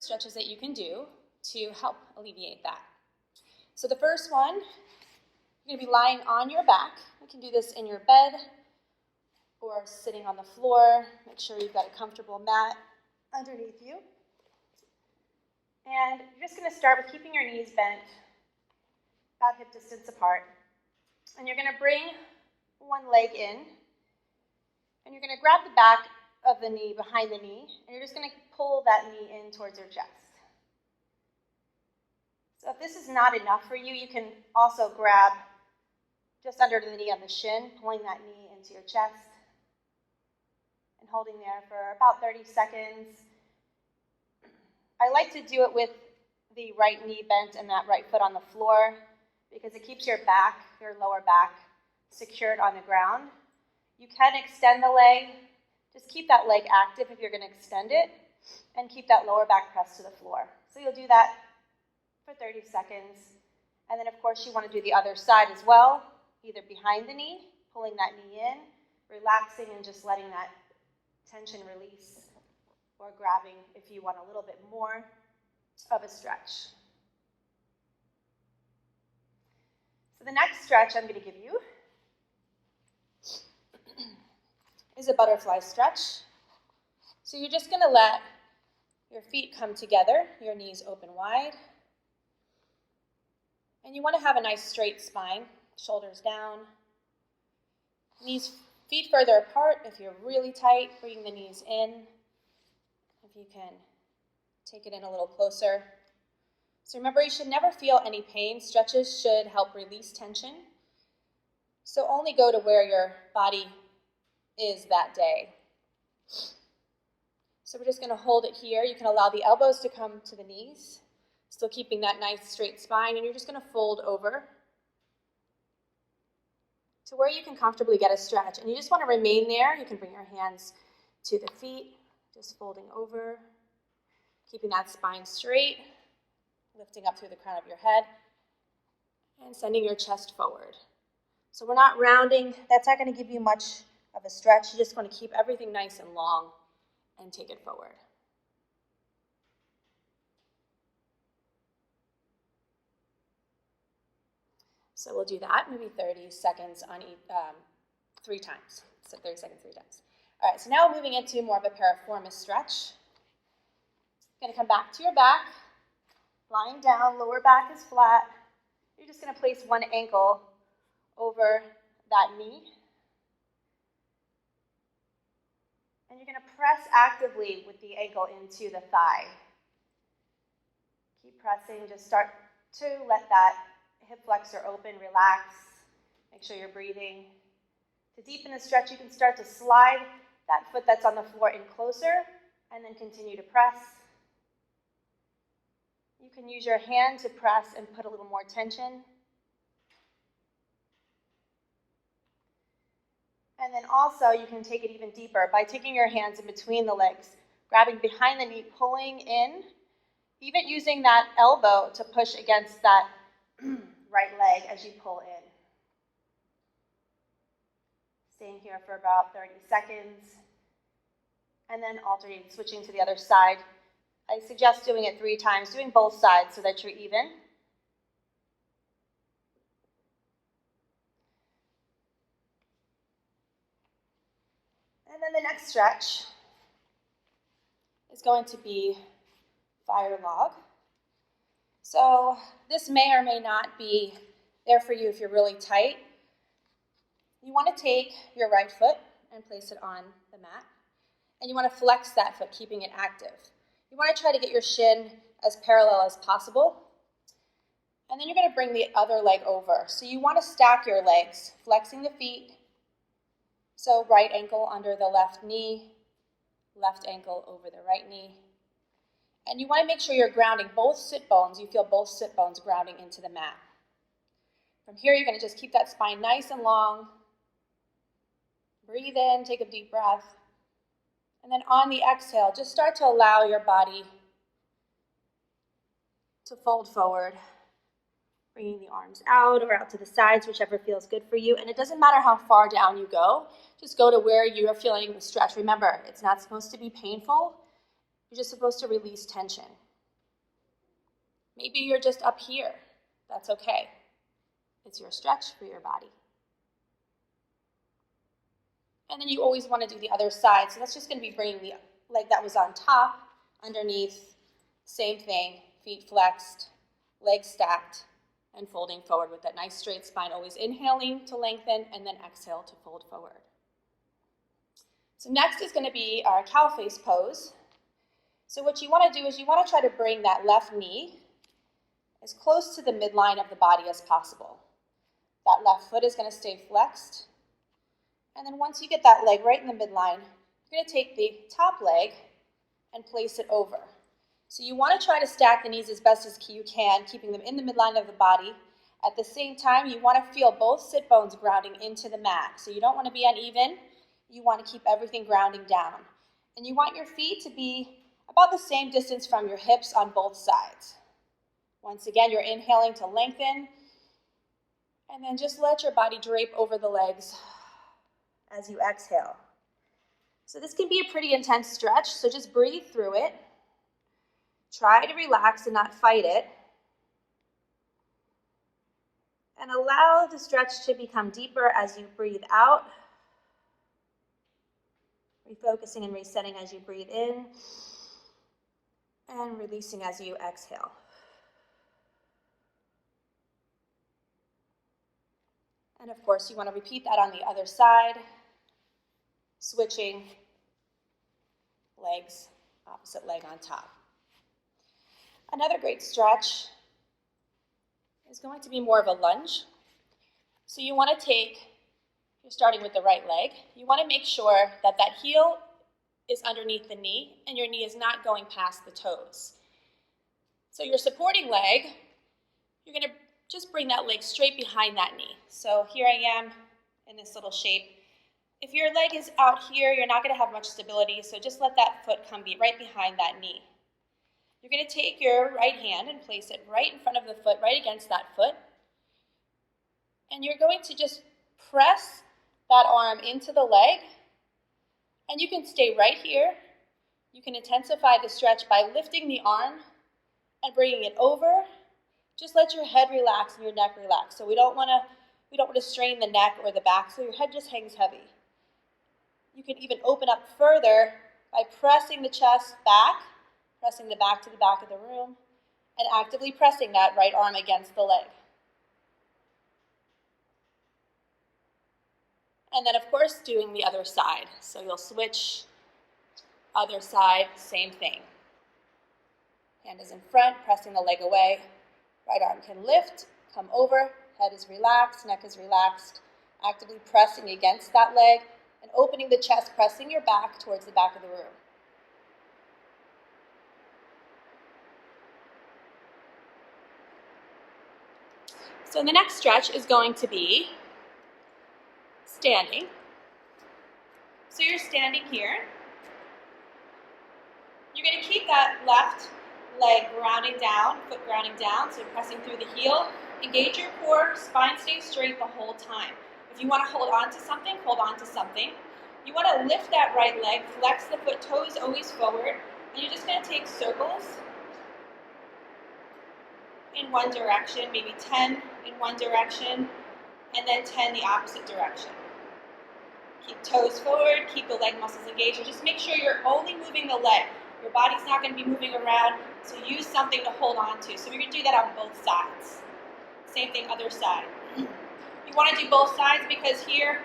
stretches that you can do to help alleviate that. So the first one, you're going to be lying on your back. You can do this in your bed or sitting on the floor. Make sure you've got a comfortable mat underneath you. And you're just going to start with keeping your knees bent about hip distance apart. And you're going to bring one leg in, and you're going to grab the back of the knee behind the knee, and you're just going to pull that knee in towards your chest. So if this is not enough for you, you can also grab just under the knee on the shin, pulling that knee into your chest, and holding there for about 30 seconds. I like to do it with the right knee bent and that right foot on the floor because it keeps your back, your lower back, secured on the ground. You can extend the leg. Just keep that leg active if you're going to extend it, and keep that lower back pressed to the floor. So you'll do that for 30 seconds. And then, of course, you want to do the other side as well, either behind the knee, pulling that knee in, relaxing and just letting that tension release, or grabbing if you want a little bit more of a stretch. So the next stretch I'm going to give you is a butterfly stretch. So you're just going to let your feet come together, your knees open wide. And you want to have a nice straight spine, shoulders down. Feet further apart if you're really tight, bring the knees in. If you can take it in a little closer. So remember, you should never feel any pain. Stretches should help release tension. So only go to where your body is that day. So we're just going to hold it here. You can allow the elbows to come to the knees, still keeping that nice straight spine, and you're just going to fold over to where you can comfortably get a stretch. And you just want to remain there. You can bring your hands to the feet, just folding over, keeping that spine straight, lifting up through the crown of your head, and sending your chest forward. So we're not rounding. That's not going to give you much of a stretch. You just want to keep everything nice and long and take it forward. So we'll do that maybe 30 seconds on each, 3 times. So 30 seconds 3 times. All right, so now we're moving into more of a piriformis stretch. You're going to come back to your back, lying down, lower back is flat. You're just going to place one ankle over that knee. And you're going to press actively with the ankle into the thigh. Keep pressing. Just start to let that hip flexor open, relax. Make sure you're breathing. To deepen the stretch, you can start to slide that foot that's on the floor in closer, and then continue to press. You can use your hand to press and put a little more tension. And then also you can take it even deeper by taking your hands in between the legs, grabbing behind the knee, pulling in, even using that elbow to push against that right leg as you pull in. Staying here for about 30 seconds, and then alternating, switching to the other side. I suggest doing it 3 times, doing both sides so that you're even. And then the next stretch is going to be fire log. So this may or may not be there for you if you're really tight. You want to take your right foot and place it on the mat. And you want to flex that foot, keeping it active. You want to try to get your shin as parallel as possible. And then you're going to bring the other leg over. So you want to stack your legs, flexing the feet. So right ankle under the left knee, left ankle over the right knee. And you want to make sure you're grounding both sit bones. You feel both sit bones grounding into the mat. From here, you're going to just keep that spine nice and long. Breathe in, take a deep breath. And then on the exhale, just start to allow your body to fold forward, bringing the arms out or out to the sides, whichever feels good for you. And it doesn't matter how far down you go. Just go to where you're feeling the stretch. Remember, it's not supposed to be painful. You're just supposed to release tension. Maybe you're just up here. That's okay. It's your stretch for your body. And then you always want to do the other side. So that's just going to be bringing the leg that was on top, underneath, same thing, feet flexed, legs stacked, and folding forward with that nice straight spine, always inhaling to lengthen and then exhale to fold forward. So next is going to be our cow face pose. So what you want to do is you want to try to bring that left knee as close to the midline of the body as possible. That left foot is going to stay flexed. And then once you get that leg right in the midline, you're going to take the top leg and place it over. So you want to try to stack the knees as best as you can, keeping them in the midline of the body. At the same time, you want to feel both sit bones grounding into the mat. So you don't want to be uneven. You want to keep everything grounding down. And you want your feet to be about the same distance from your hips on both sides. Once again, you're inhaling to lengthen. And then just let your body drape over the legs as you exhale. So this can be a pretty intense stretch, so just breathe through it. Try to relax and not fight it. And allow the stretch to become deeper as you breathe out. Refocusing and resetting as you breathe in. And releasing as you exhale. And of course, you want to repeat that on the other side. Switching legs, opposite leg on top. Another great stretch is going to be more of a lunge. So you want to take, you're starting with the right leg, you want to make sure that that heel is underneath the knee and your knee is not going past the toes. So your supporting leg, you're going to just bring that leg straight behind that knee. So here I am in this little shape. If your leg is out here, you're not going to have much stability, so just let that foot come right behind that knee. You're going to take your right hand and place it right in front of the foot, right against that foot. And you're going to just press that arm into the leg. And you can stay right here. You can intensify the stretch by lifting the arm and bringing it over. Just let your head relax and your neck relax. So we don't want to strain the neck or the back, so your head just hangs heavy. You can even open up further by pressing the chest back, pressing the back to the back of the room, and actively pressing that right arm against the leg. And then, of course, doing the other side. So you'll switch, other side, same thing. Hand is in front, pressing the leg away. Right arm can lift, come over, head is relaxed, neck is relaxed. Actively pressing against that leg and opening the chest, pressing your back towards the back of the room. So the next stretch is going to be standing. So you're standing here. You're going to keep that left leg grounding down, foot grounding down, so you're pressing through the heel. Engage your core, spine stays straight the whole time. If you want to hold on to something, hold on to something. You want to lift that right leg, flex the foot, toes always forward, and you're just going to take circles in one direction, maybe 10 in one direction, and then 10 the opposite direction. Keep toes forward, keep the leg muscles engaged, and just make sure you're only moving the leg. Your body's not going to be moving around, so use something to hold on to. So we're going to do that on both sides. Same thing, other side. You want to do both sides because here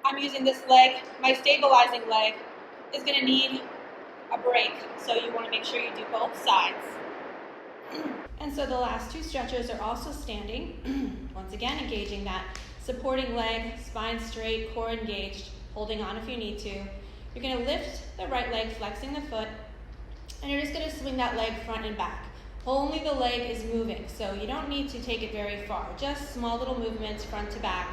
I'm using this leg. My stabilizing leg is going to need a break, so you want to make sure you do both sides. And so the last two stretches are also standing. Once again, engaging that supporting leg, spine straight, core engaged, holding on if you need to. You're going to lift the right leg, flexing the foot, and you're just going to swing that leg front and back. Only the leg is moving, so you don't need to take it very far. Just small little movements front to back.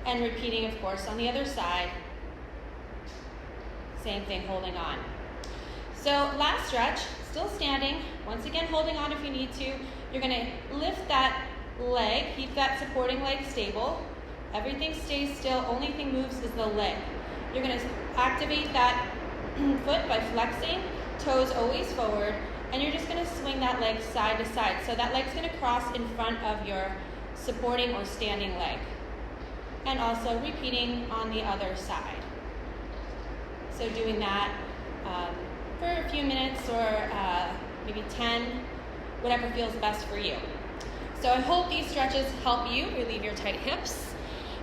And repeating, of course, on the other side. Same thing, holding on. So last stretch, still standing. Once again, holding on if you need to. You're going to lift that leg, keep that supporting leg stable. Everything stays still, only thing moves is the leg. You're going to activate that foot by flexing, toes always forward, and you're just going to swing that leg side to side. So that leg's going to cross in front of your supporting or standing leg. And also repeating on the other side. So doing that for a few minutes or maybe 10, whatever feels best for you. So I hope these stretches help you relieve your tight hips.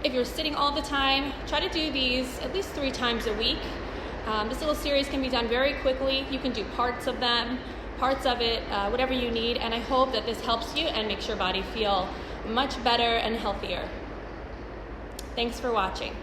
If you're sitting all the time, try to do these at least 3 times a week. This little series can be done very quickly. You can do parts of it, whatever you need, and I hope that this helps you and makes your body feel much better and healthier. Thanks for watching.